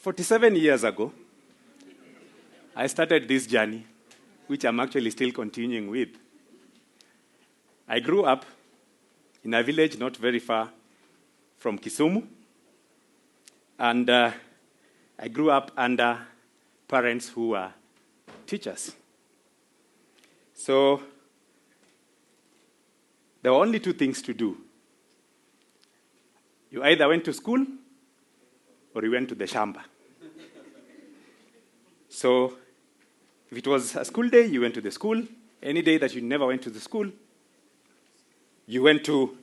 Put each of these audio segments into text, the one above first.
47 years ago, I started this journey, which I'm actually still continuing with. I grew up in a village not very far from Kisumu, and I grew up under parents who were teachers. So there were only two things to do. You either went to school or you went to the shamba. So if it was a school day, you went to the school. Any day that you never went to the school, you went to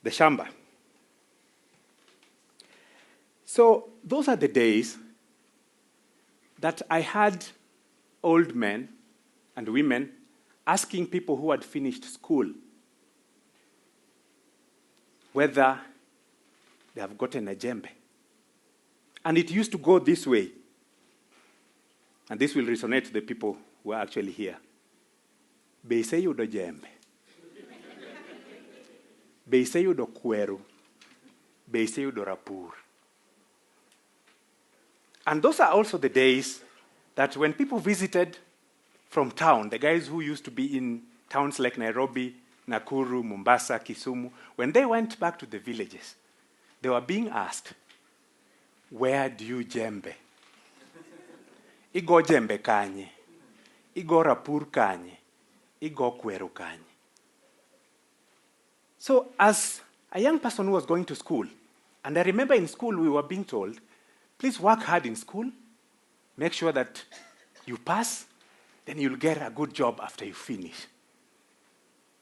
the shamba. So those are the days that I had old men and women asking people who had finished school whether they have gotten a jembe. And it used to go this way. And this will resonate to the people who are actually here. Beise yudo jembe. Beise yudo kweru. Beise yudo rapur. And those are also the days that when people visited from town, the guys who used to be in towns like Nairobi, Nakuru, Mombasa, Kisumu, when they went back to the villages, they were being asked, where do you jembe? Igo jembe kanye, igo rapur kanye, igo kweru kanye. So as a young person who was going to school, and I remember in school we were being told, please work hard in school, make sure that you pass, then you'll get a good job after you finish.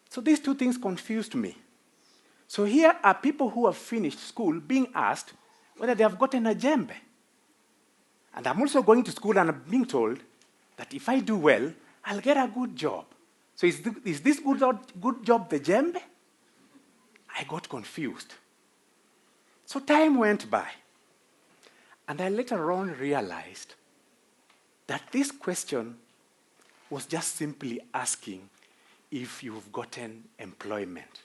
So these two things confused me. So here are people who have finished school being asked whether they have gotten a jembe. And I'm also going to school and I'm being told that if I do well, I'll get a good job. So is this good job the jembe? I got confused. So time went by. And I later on realized that this question was just simply asking if you've gotten employment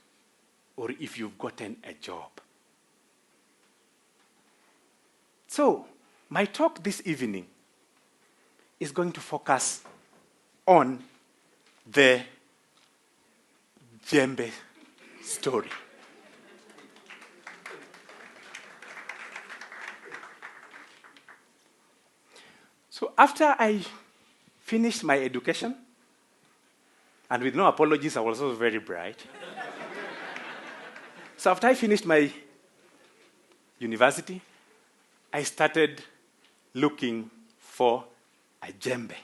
or if you've gotten a job. So my talk this evening is going to focus on the jembe story. So after I finished my education, and with no apologies, I was also very bright. So after I finished my university, I started looking for a jembe.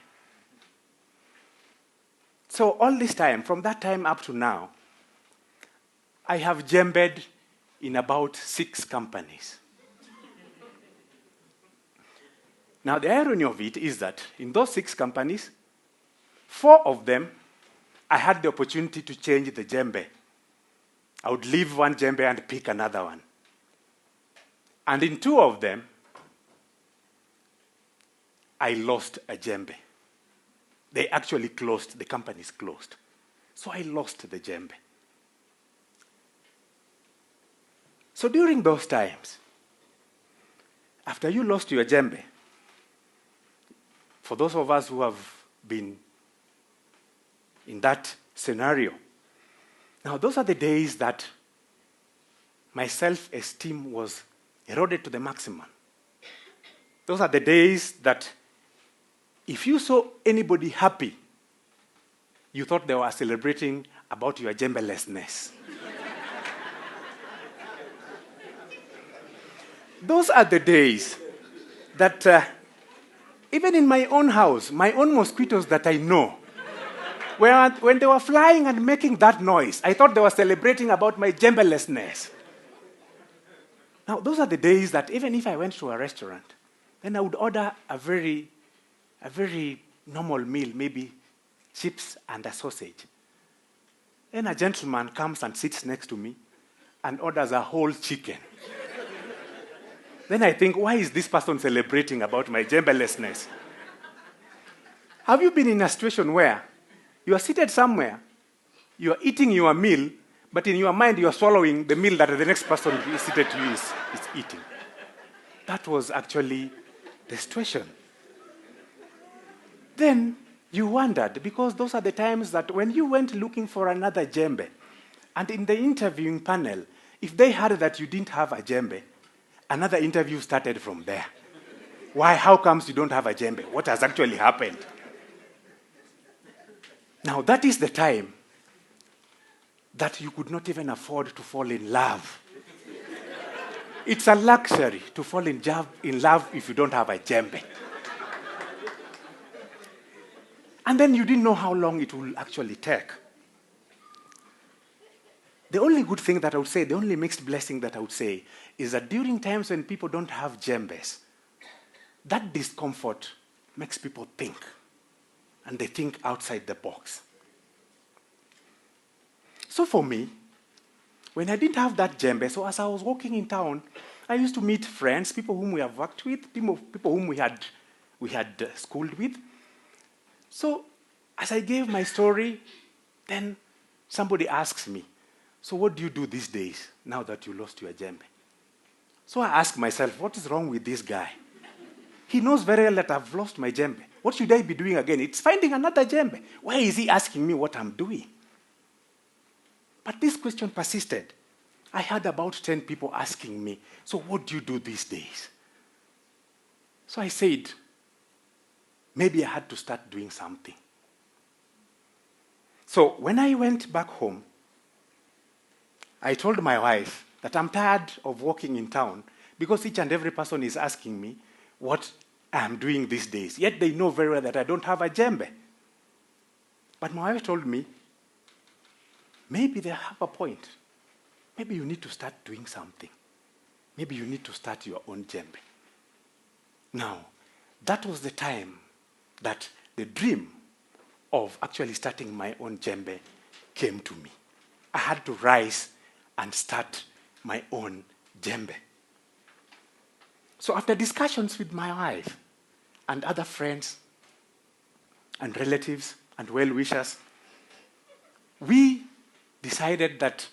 So all this time, from that time up to now, I have jembed in about 6 companies. Now, the irony of it is that in those 6 companies, 4 of them, I had the opportunity to change the jembe. I would leave one jembe and pick another one. And in 2 of them, I lost a jembe. They actually closed, the companies closed. So I lost the jembe. So during those times, after you lost your jembe, for those of us who have been in that scenario, now those are the days that my self-esteem was eroded to the maximum. Those are the days that if you saw anybody happy, you thought they were celebrating about your jembelessness. Those are the days that even in my own house, my own mosquitoes that I know, when they were flying and making that noise, I thought they were celebrating about my jembelessness. Now, those are the days that even if I went to a restaurant, then I would order a very normal meal, maybe chips and a sausage. Then a gentleman comes and sits next to me and orders a whole chicken. Then I think, why is this person celebrating about my jembelessness? Have you been in a situation where you are seated somewhere, you are eating your meal, but in your mind you are swallowing the meal that the next person is seated to you is eating? That was actually the situation. Then you wondered, because those are the times that when you went looking for another djembe, and in the interviewing panel, if they heard that you didn't have a djembe, another interview started from there. Why? How comes you don't have a djembe? What has actually happened? Now, that is the time that you could not even afford to fall in love. It's a luxury to fall in love if you don't have a djembe. And then you didn't know how long it will actually take. The only good thing that I would say, the only mixed blessing that I would say, is that during times when people don't have djembes, that discomfort makes people think. And they think outside the box. So for me, when I didn't have that djembe, so as I was walking in town, I used to meet friends, people whom we have worked with, people whom we had schooled with. So as I gave my story, then somebody asks me, so what do you do these days now that you lost your djembe? So I ask myself, what is wrong with this guy? He knows very well that I've lost my djembe. What should I be doing again? It's finding another djembe. Why is he asking me what I'm doing? But this question persisted. I had about 10 people asking me, so what do you do these days? So I said, maybe I had to start doing something. So when I went back home, I told my wife that I'm tired of walking in town because each and every person is asking me what I'm doing these days. Yet they know very well that I don't have a djembe. But my wife told me, maybe they have a point. Maybe you need to start doing something. Maybe you need to start your own djembe. Now, that was the time that the dream of actually starting my own djembe came to me. I had to rise and start my own djembe. So after discussions with my wife and other friends and relatives and well-wishers, we decided that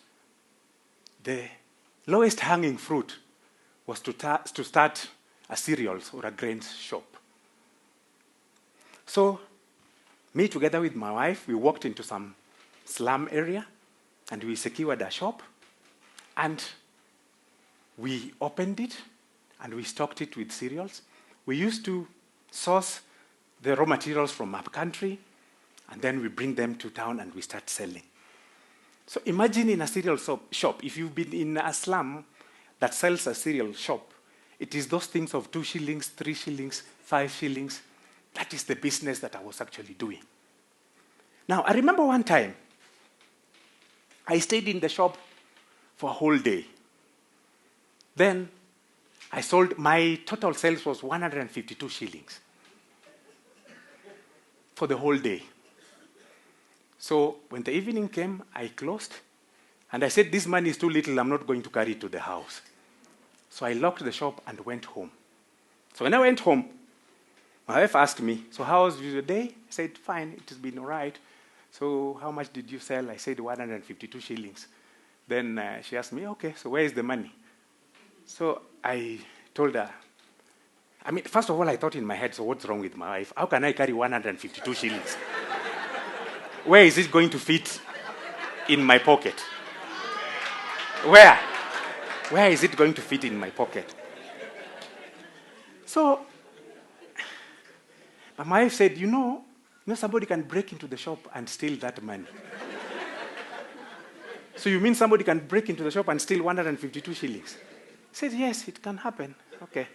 the lowest hanging fruit was to start a cereals or a grains shop. So me together with my wife, we walked into some slum area and we secured a shop and we opened it and we stocked it with cereals. We used to source the raw materials from up country and then we bring them to town and we start selling. So imagine in a cereal shop, if you've been in a slum that sells a cereal shop, it is those things of 2 shillings, 3 shillings, 5 shillings. That is the business that I was actually doing. Now, I remember one time, I stayed in the shop for a whole day. Then I sold, my total sales was 152 shillings for the whole day. So when the evening came, I closed, and I said, this money is too little, I'm not going to carry it to the house. So I locked the shop and went home. So when I went home, my wife asked me, so how was your day? I said, fine, it has been all right. So how much did you sell? I said 152 shillings. Then she asked me, okay, so where is the money? So I told her, I mean, first of all, I thought in my head, so what's wrong with my wife? How can I carry 152 shillings? Where is it going to fit in my pocket? Where? Where is it going to fit in my pocket? So my wife said, you know, somebody can break into the shop and steal that money. So you mean somebody can break into the shop and steal 152 shillings? I said, yes, it can happen. Okay.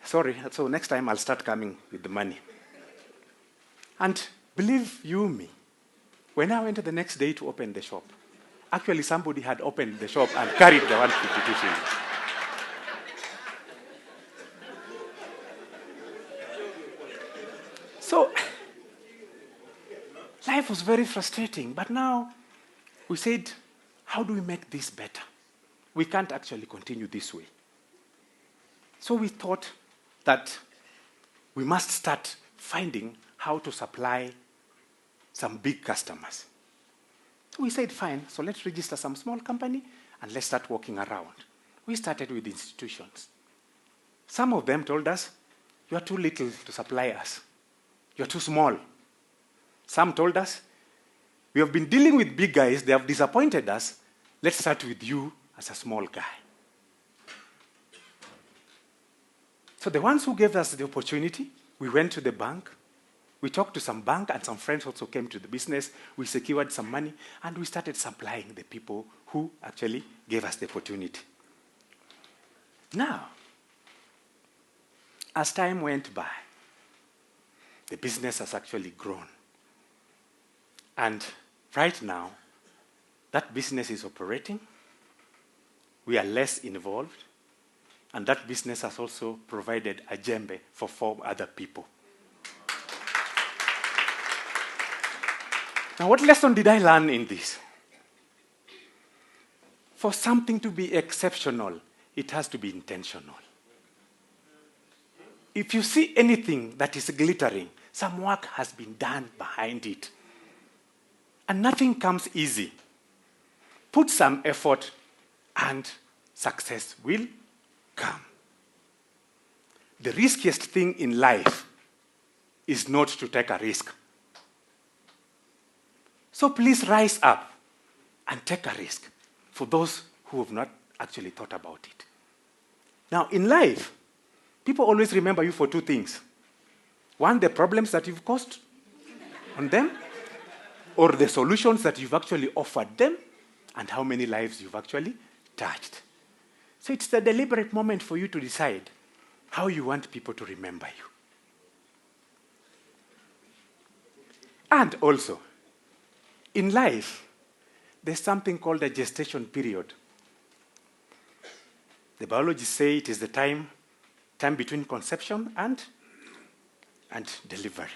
Sorry, so next time I'll start coming with the money. And believe you me, when I went the next day to open the shop, actually somebody had opened the shop and carried the 152 shillings. So life was very frustrating, but now we said, how do we make this better? We can't actually continue this way. So we thought that we must start finding how to supply some big customers. So we said, fine, so let's register some small company and let's start walking around. We started with institutions. Some of them told us, you are too little to supply us. You are too small. Some told us, we have been dealing with big guys, they have disappointed us. Let's start with you as a small guy. So the ones who gave us the opportunity, we went to the bank, we talked to some bank, and some friends also came to the business. We secured some money, and we started supplying the people who actually gave us the opportunity. Now, as time went by, the business has actually grown. And right now, that business is operating. We are less involved. And that business has also provided a djembe for 4 other people. Now, what lesson did I learn in this? For something to be exceptional, it has to be intentional. If you see anything that is glittering, some work has been done behind it. And nothing comes easy. Put some effort and success will come. The riskiest thing in life is not to take a risk. So please rise up and take a risk for those who have not actually thought about it. Now, in life, people always remember you for 2 things. 1, the problems that you've caused on them, or the solutions that you've actually offered them, and how many lives you've actually touched. So it's the deliberate moment for you to decide how you want people to remember you. And also, in life, there's something called a gestation period. The biologists say it is the time between conception and delivery.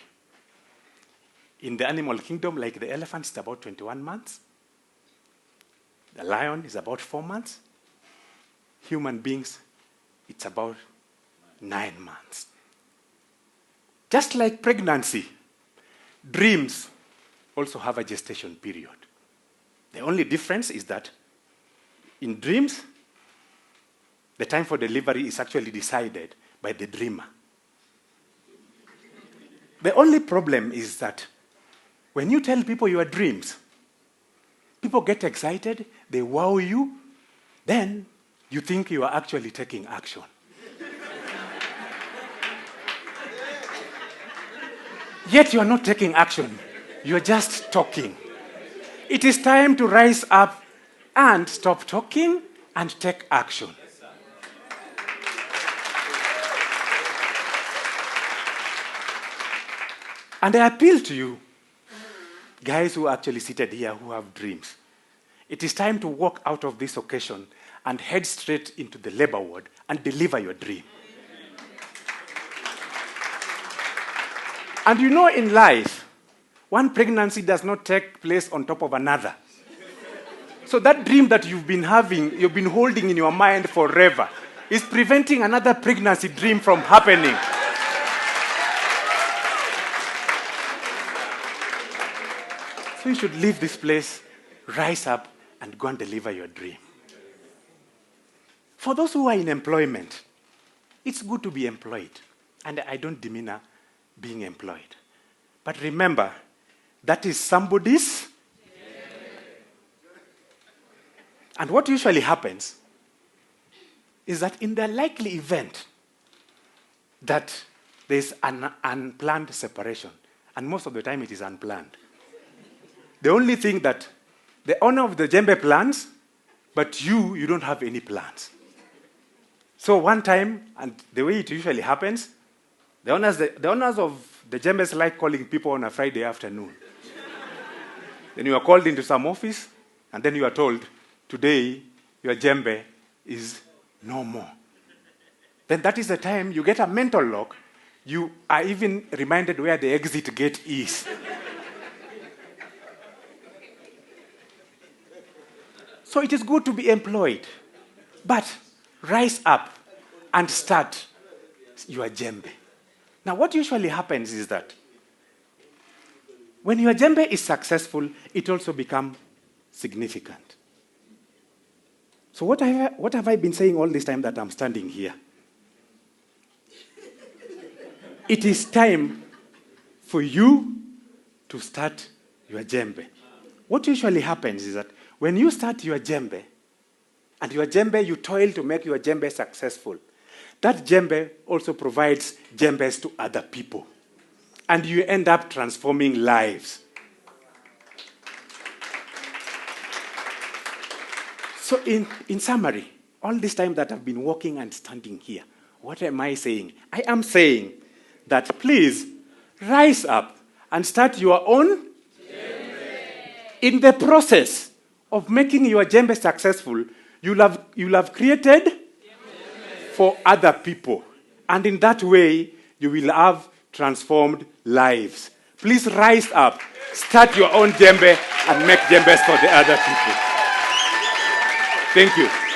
In the animal kingdom, like the elephant, it's about 21 months. The lion is about 4 months. Human beings, it's about 9 months. Just like pregnancy, dreams also have a gestation period. The only difference is that in dreams, the time for delivery is actually decided by the dreamer. The only problem is that when you tell people your dreams, people get excited, they wow you, then you think you are actually taking action. Yet you are not taking action. You are just talking. It is time to rise up and stop talking and take action. And I appeal to you, guys who are actually seated here who have dreams. It is time to walk out of this occasion and head straight into the labor ward and deliver your dream. And you know, in life, one pregnancy does not take place on top of another. So that dream that you've been having, you've been holding in your mind forever, is preventing another pregnancy dream from happening. So you should leave this place, rise up, and go and deliver your dream. For those who are in employment, it's good to be employed. And I don't demean being employed. But remember, that is somebody's. And what usually happens is that in the likely event that there's an unplanned separation, and most of the time it is unplanned, the only thing that the owner of the djembe plans, but you don't have any plans. So one time, and the way it usually happens, the owners of the djembes like calling people on a Friday afternoon. Then you are called into some office, and then you are told, today, your djembe is no more. Then that is the time you get a mental lock. You are even reminded where the exit gate is. So it is good to be employed, but rise up and start your djembe. Now, what usually happens is that when your djembe is successful, it also becomes significant. So what have I been saying all this time that I'm standing here? it is time for you to start your jembe. What usually happens is that when you start your jembe, and your jembe, you toil to make your jembe successful, that jembe also provides jembes to other people. And you end up transforming lives. So in summary, all this time that I've been walking and standing here, what am I saying? I am saying that please rise up and start your own jembe. In the process of making your jembe successful, you'll have created jembe for other people. And in that way, you will have transformed lives. Please rise up, start your own jembe, and make jembes for the other people. Thank you.